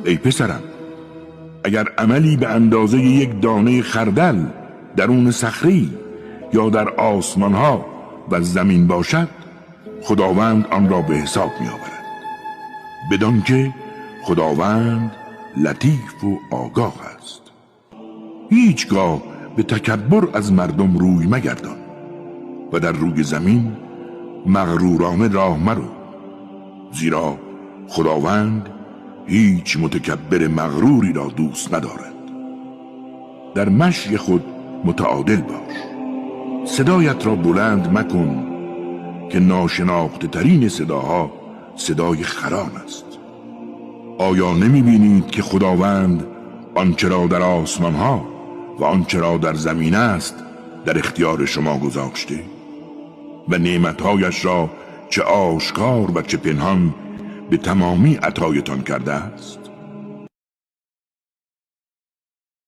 ای پسرم، اگر عملی به اندازه یک دانه خردل درون صخره‌ای یا در آسمانها و زمین باشد، خداوند آن را به حساب می آورد، بدان که خداوند لطیف و آگاه است. هیچگاه به تکبر از مردم روی مگردان و در روی زمین مغرورانه راه مرو، زیرا خداوند هیچ متکبر مغروری را دوست ندارد. در مشی خود متعادل باش، صدایت را بلند مکن که ناشناخته ترین صداها صدای خران است. آیا نمی بینید که خداوند آنچه را در آسمانها و آنچه را در زمین است در اختیار شما گذاشته و نعمتهایش را چه آشکار و چه پنهان به تمامی عطایتان کرده است؟